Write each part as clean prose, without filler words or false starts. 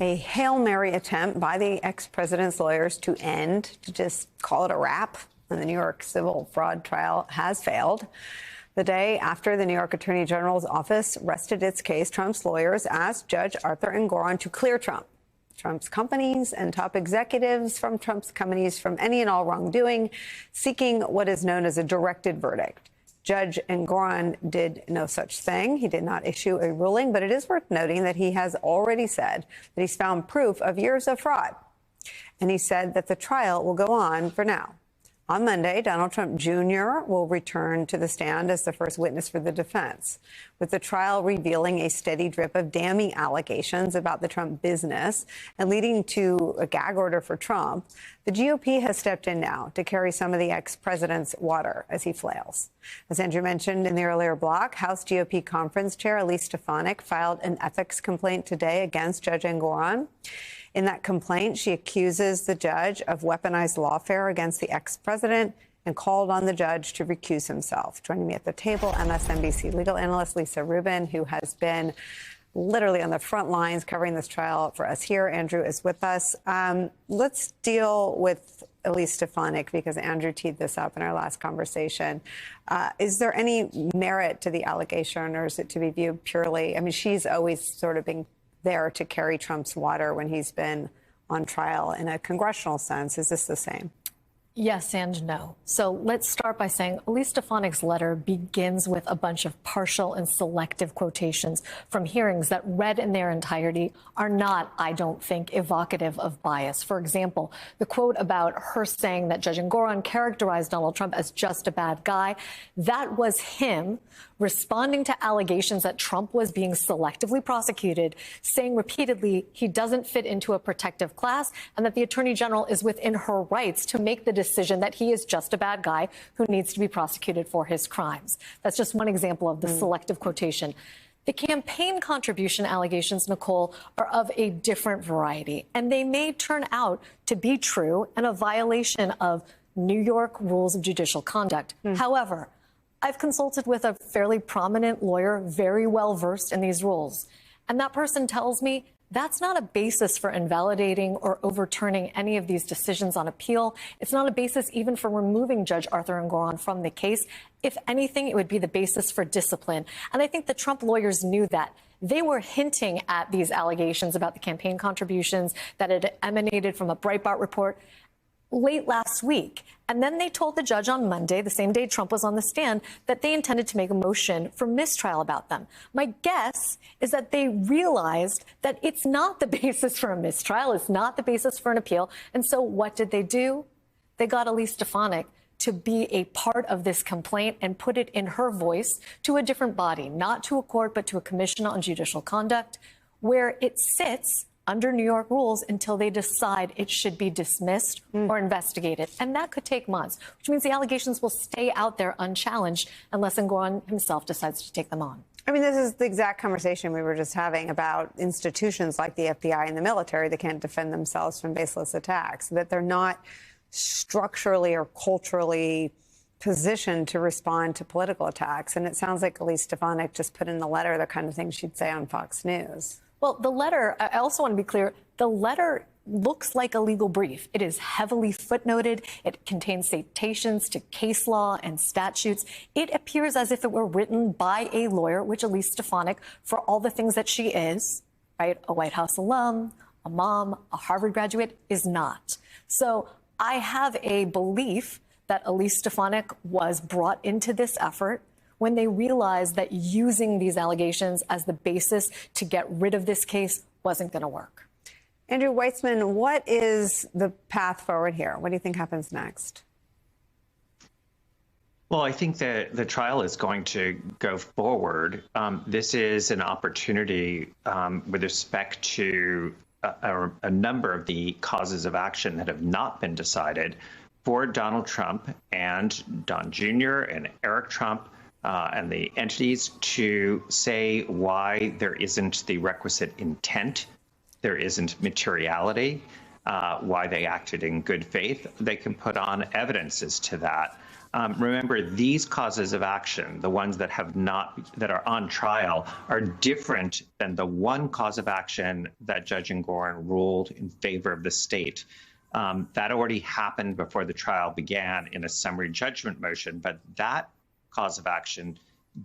A Hail Mary attempt by the ex-president's lawyers to just call it a wrap. And the New York civil fraud trial has failed. The day after the New York Attorney General's office rested its case, Trump's lawyers asked Judge Arthur Engoron to clear Trump's companies and top executives from Trump's companies from any and all wrongdoing, seeking what is known as a directed verdict. Judge Engoron did no such thing. He did not issue a ruling, but it is worth noting that he has already said that he's found proof of years of fraud. And he said that the trial will go on for now. On Monday, Donald Trump Jr. will return to the stand as the first witness for the defense, with the trial revealing a steady drip of damning allegations about the Trump business and leading to a gag order for Trump. The GOP has stepped in now to carry some of the ex-president's water as he flails. As Andrew mentioned in the earlier block, House GOP Conference Chair Elise Stefanik filed an ethics complaint today against Judge Engoron. In that complaint, she accuses the judge of weaponized lawfare against the ex-president and called on the judge to recuse himself. Joining me at the table, MSNBC legal analyst Lisa Rubin, who has been literally on the front lines covering this trial for us here. Andrew is with us. Let's deal with Elise Stefanik, because Andrew teed this up in our last conversation. Is there any merit to the allegation, or is it to be viewed purely? I mean, she's always sort of been there to carry Trump's water when he's been on trial in a congressional sense. Is this the same? Yes and no. So let's start by saying Elise Stefanik's letter begins with a bunch of partial and selective quotations from hearings that, read in their entirety, are not, I don't think, evocative of bias. For example, the quote about her saying that Judge Engoron characterized Donald Trump as just a bad guy, that was him responding to allegations that Trump was being selectively prosecuted, saying repeatedly he doesn't fit into a protective class and that the Attorney General is within her rights to make the decision that he is just a bad guy who needs to be prosecuted for his crimes. That's just one example of the selective quotation. The campaign contribution allegations, Nicole, are of a different variety, and they may turn out to be true and a violation of New York rules of judicial conduct. However, I've consulted with a fairly prominent lawyer, very well versed in these rules, and that person tells me that's not a basis for invalidating or overturning any of these decisions on appeal. It's not a basis even for removing Judge Arthur Engoron from the case. If anything, it would be the basis for discipline. And I think the Trump lawyers knew that. They were hinting at these allegations about the campaign contributions that had emanated from a Breitbart report late last week. And then they told the judge on Monday, the same day Trump was on the stand, that they intended to make a motion for mistrial about them. My guess is that they realized that it's not the basis for a mistrial. It's not the basis for an appeal. And so what did they do? They got Elise Stefanik to be a part of this complaint and put it in her voice to a different body, not to a court, but to a commission on judicial conduct, where it sits under New York rules until they decide it should be dismissed or investigated. And that could take months, which means the allegations will stay out there unchallenged unless Engoron himself decides to take them on. I mean, this is the exact conversation we were just having about institutions like the FBI and the military that can't defend themselves from baseless attacks, that they're not structurally or culturally positioned to respond to political attacks. And it sounds like Elise Stefanik just put in the letter the kind of thing she'd say on Fox News. Well, the letter, I also want to be clear, the letter looks like a legal brief. It is heavily footnoted. It contains citations to case law and statutes. It appears as if it were written by a lawyer, which Elise Stefanik, for all the things that she is, right, a White House alum, a mom, a Harvard graduate, is not. So I have a belief that Elise Stefanik was brought into this effort when they realized that using these allegations as the basis to get rid of this case wasn't going to work. Andrew Weitzman, what is the path forward here? What do you think happens next? Well, I think that the trial is going to go forward. This is an opportunity with respect to a number of the causes of action that have not been decided for Donald Trump and Don Jr. and Eric Trump and the entities to say why there isn't the requisite intent, there isn't materiality, why they acted in good faith. They can put on evidences to that. Remember, these causes of action, the ones that are on trial, are different than the one cause of action that Judge Engoron ruled in favor of the state. That already happened before the trial began in a summary judgment motion, but that cause of action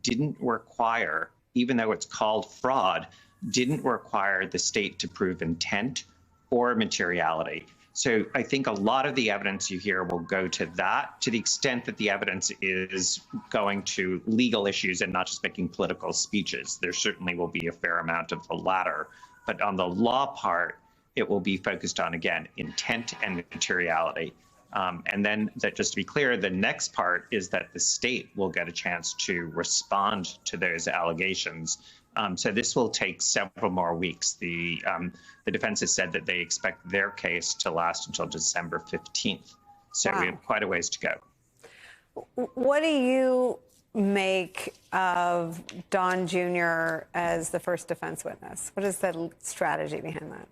didn't require, even though it's called fraud, didn't require the state to prove intent or materiality. So I think a lot of the evidence you hear will go to that, to the extent that the evidence is going to legal issues and not just making political speeches. There certainly will be a fair amount of the latter. But on the law part, it will be focused on, again, intent and materiality. And then, just to be clear, the next part is that the state will get a chance to respond to those allegations. So this will take several more weeks. The defense has said that they expect their case to last until December 15th. So Wow. we have quite a ways to go. What do you make of Don Jr. as the first defense witness? What is the strategy behind that?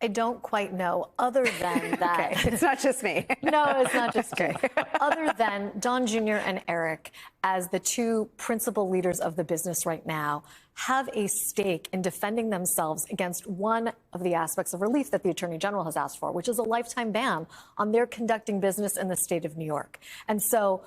I don't quite know, other than that. Okay, it's not just me. No, it's not just me. Other than Don Jr. and Eric, as the two principal leaders of the business right now, have a stake in defending themselves against one of the aspects of relief that the Attorney General has asked for, which is a lifetime ban on their conducting business in the state of New York. And so,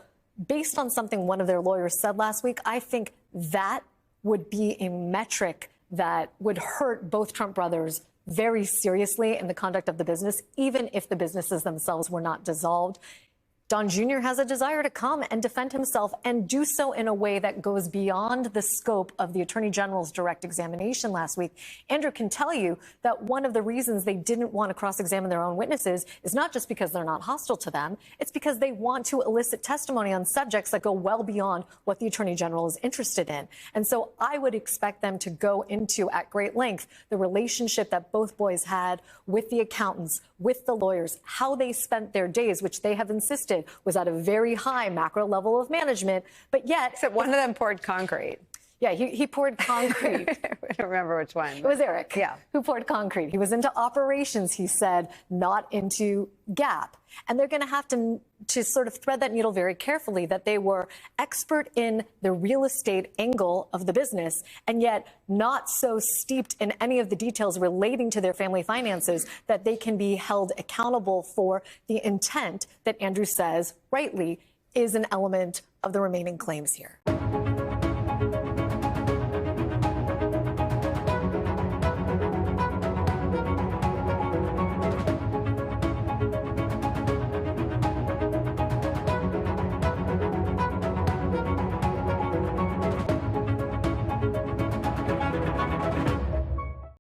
based on something one of their lawyers said last week, I think that would be a metric that would hurt both Trump brothers very seriously in the conduct of the business, even if the businesses themselves were not dissolved. Don Jr. has a desire to come and defend himself and do so in a way that goes beyond the scope of the Attorney General's direct examination last week. Andrew can tell you that one of the reasons they didn't want to cross-examine their own witnesses is not just because they're not hostile to them, it's because they want to elicit testimony on subjects that go well beyond what the Attorney General is interested in. And so I would expect them to go into, at great length, the relationship that both boys had with the accountants, with the lawyers, how they spent their days, which they have insisted was at a very high macro level of management, but yet... Except one of them poured concrete. Yeah, he poured concrete. I don't remember which one. It was Eric, yeah, who poured concrete. He was into operations, he said, not into Gap. And they're going to have to sort of thread that needle very carefully, that they were expert in the real estate angle of the business, and yet not so steeped in any of the details relating to their family finances that they can be held accountable for the intent that Andrew says, rightly, is an element of the remaining claims here.